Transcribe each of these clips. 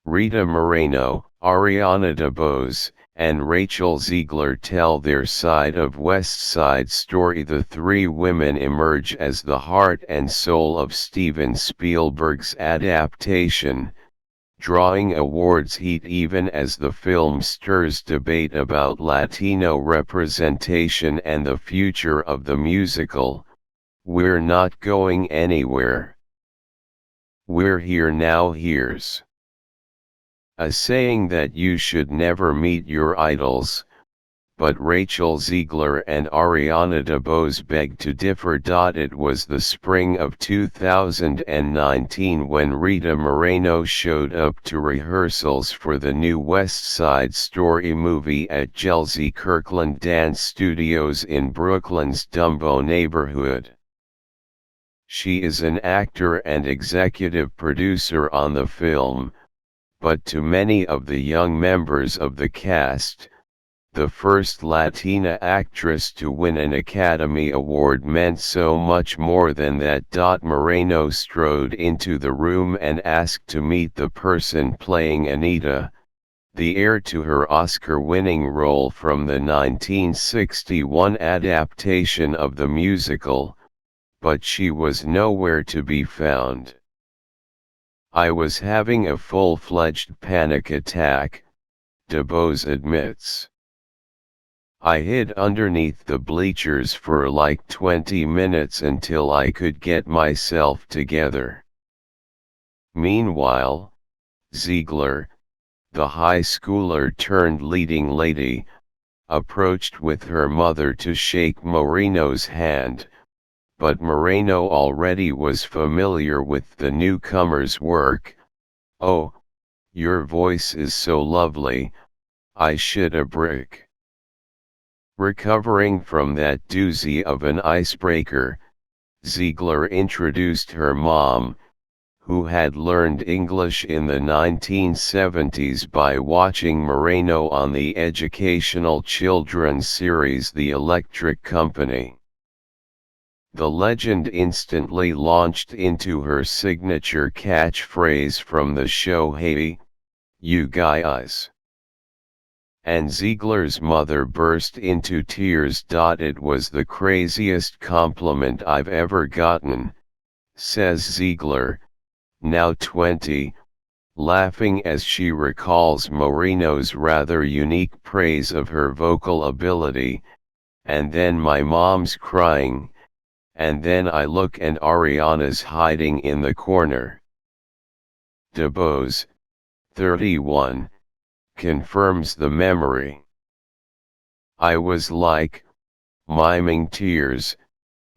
Rita Moreno, Ariana DeBose, and Rachel Zegler tell their side of West Side Story. The three women emerge as the heart and soul of Steven Spielberg's adaptation, drawing awards heat even as the film stirs debate about Latino representation and the future of the musical. We're not going anywhere. We're here now. Here's a saying that you should never meet your idols, but Rachel Zegler and Ariana DeBose beg to differ. It was the spring of 2019 when Rita Moreno showed up to rehearsals for the new West Side Story movie at Chelsea Kirkland Dance Studios in Brooklyn's Dumbo neighborhood. She is an actor and executive producer on the film, but to many of the young members of the cast, the first Latina actress to win an Academy Award meant so much more than that. Moreno strode into the room and asked to meet the person playing Anita, the heir to her Oscar-winning role from the 1961 adaptation of the musical, but she was nowhere to be found. "I was having a full-fledged panic attack," DeBose admits. "I hid underneath the bleachers for like 20 minutes until I could get myself together." Meanwhile, Zegler, the high schooler turned leading lady, approached with her mother to shake Moreno's hand, but Moreno already was familiar with the newcomer's work. "Oh, your voice is so lovely, I shit a brick." Recovering from that doozy of an icebreaker, Zegler introduced her mom, who had learned English in the 1970s by watching Moreno on the educational children's series The Electric Company. The legend instantly launched into her signature catchphrase from the show, "Hey, you guys." And Zegler's mother burst into tears. "It was the craziest compliment I've ever gotten," says Zegler, now 20, laughing as she recalls Moreno's rather unique praise of her vocal ability. "And then my mom's crying, and then I look and Ariana's hiding in the corner." DeBose, 31, confirms the memory. "I was like, miming tears,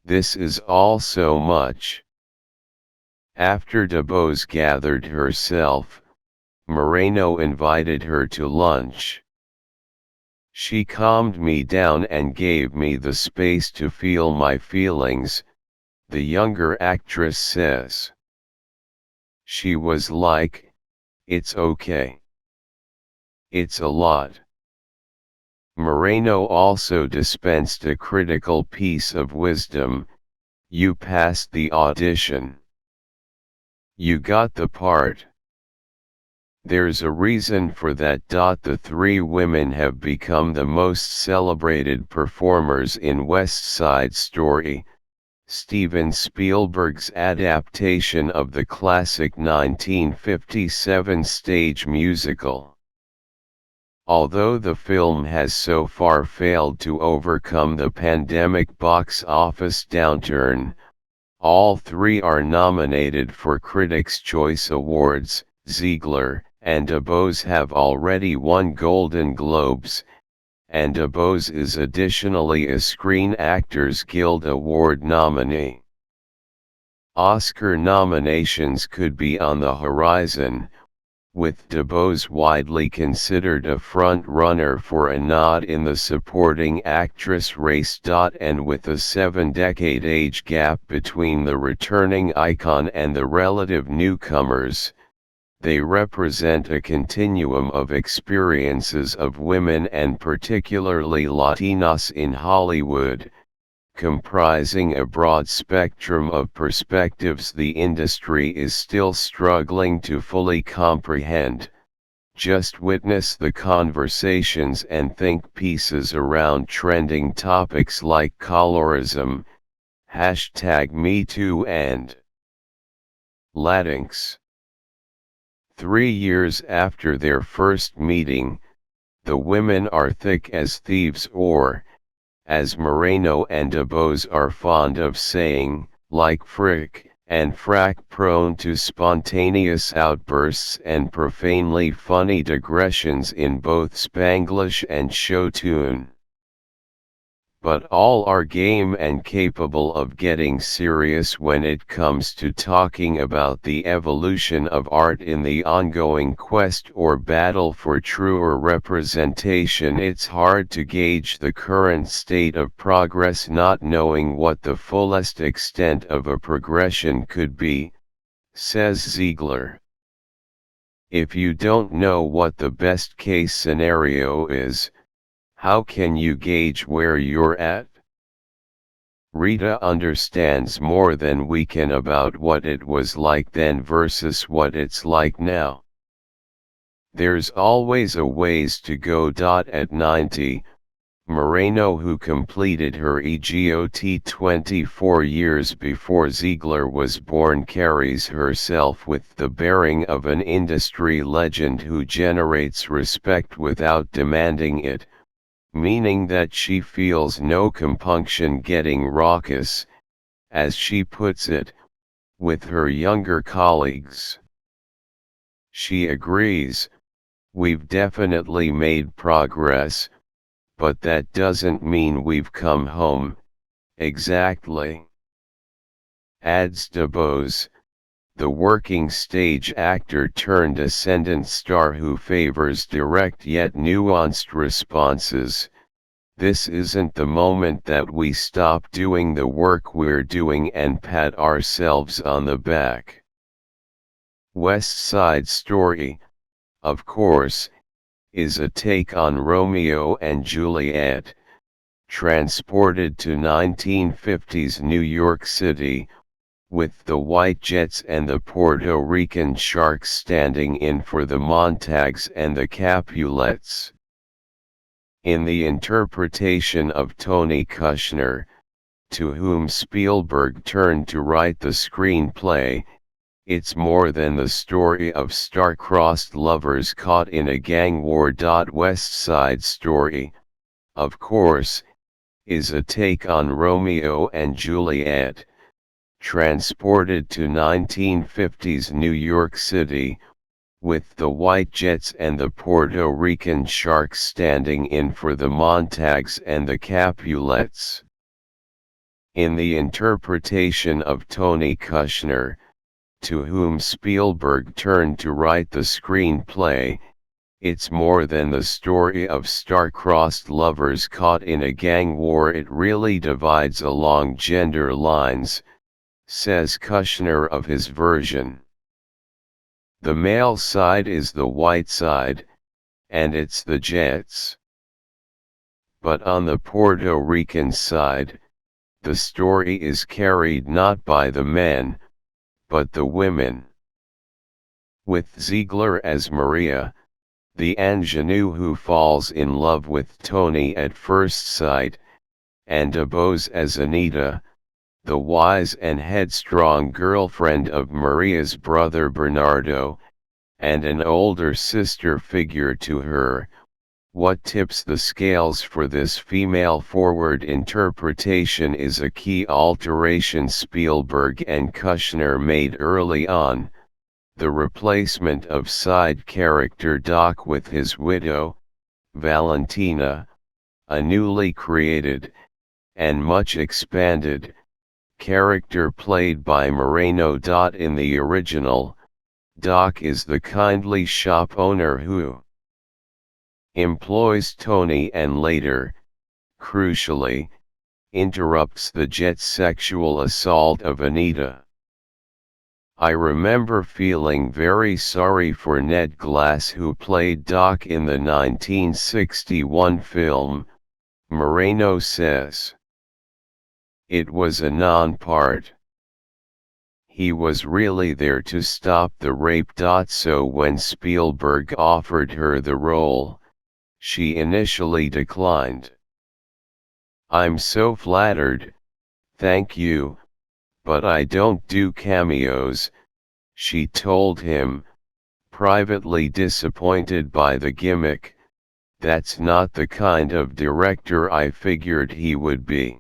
this is all so much." After DeBose gathered herself, Moreno invited her to lunch. "She calmed me down and gave me the space to feel my feelings," the younger actress says. "She was like, it's okay. It's a lot." Moreno also dispensed a critical piece of wisdom: "You passed the audition. You got the part. There's a reason for that." The three women have become the most celebrated performers in West Side Story, Steven Spielberg's adaptation of the classic 1957 stage musical. Although the film has so far failed to overcome the pandemic box office downturn, all three are nominated for Critics' Choice Awards. Zegler and DeBose have already won Golden Globes, and DeBose is additionally a Screen Actors Guild Award nominee. Oscar nominations could be on the horizon, with DeBose widely considered a front-runner for a nod in the supporting actress race. And with a 7-decade age gap between the returning icon and the relative newcomers, they represent a continuum of experiences of women and particularly Latinas in Hollywood, comprising a broad spectrum of perspectives the industry is still struggling to fully comprehend. Just witness the conversations and think pieces around trending topics like colorism, #MeToo and Latinx. 3 years after their first meeting, the women are thick as thieves, or, as Moreno and DeBose are fond of saying, like frick and frack, prone to spontaneous outbursts and profanely funny digressions in both Spanglish and show tune. But all are game and capable of getting serious when it comes to talking about the evolution of art in the ongoing quest or battle for truer representation. It's hard to gauge the current state of progress not knowing what the fullest extent of a progression could be, says Zegler. If you don't know what the best case scenario is, how can you gauge where you're at? Rita understands more than we can about what it was like then versus what it's like now. There's always a ways to go. At 90, Moreno, who completed her EGOT 24 years before Zegler was born, carries herself with the bearing of an industry legend who generates respect without demanding it, meaning that she feels no compunction getting raucous, as she puts it, with her younger colleagues. She agrees, "We've definitely made progress, but that doesn't mean we've come home, exactly," adds DeBose, the working stage actor turned ascendant star who favors direct yet nuanced responses. "This isn't the moment that we stop doing the work we're doing and pat ourselves on the back." West Side Story, of course, is a take on Romeo and Juliet, transported to 1950s New York City, with the White Jets and the Puerto Rican Sharks standing in for the Montagues and the Capulets. In the interpretation of Tony Kushner, to whom Spielberg turned to write the screenplay, it's more than the story of star-crossed lovers caught in a gang war. West Side Story, of course, is a take on Romeo and Juliet, transported to 1950s New York City, with the White Jets and the Puerto Rican Sharks standing in for the Montagues and the Capulets. In the interpretation of Tony Kushner, to whom Spielberg turned to write the screenplay, it's more than the story of star-crossed lovers caught in a gang war. It really divides along gender lines, says Kushner of his version. The male side is the white side, and it's the Jets. But on the Puerto Rican side, the story is carried not by the men, but the women. With Zegler as Maria, the ingenue who falls in love with Tony at first sight, and DeBose as Anita, the wise and headstrong girlfriend of Maria's brother Bernardo, and an older sister figure to her. What tips the scales for this female-forward interpretation is a key alteration Spielberg and Kushner made early on, the replacement of side character Doc with his widow, Valentina, a newly created, and much expanded, character played by Moreno. In the original, Doc is the kindly shop owner who employs Tony and later, crucially, interrupts the Jet's sexual assault of Anita. I remember feeling very sorry for Ned Glass, who played Doc in the 1961 film, Moreno says. It was a non-part. he was really there to stop the rape. So when Spielberg offered her the role, she initially declined. "I'm so flattered, thank you, but I don't do cameos," she told him, privately disappointed by the gimmick. "That's not the kind of director I figured he would be."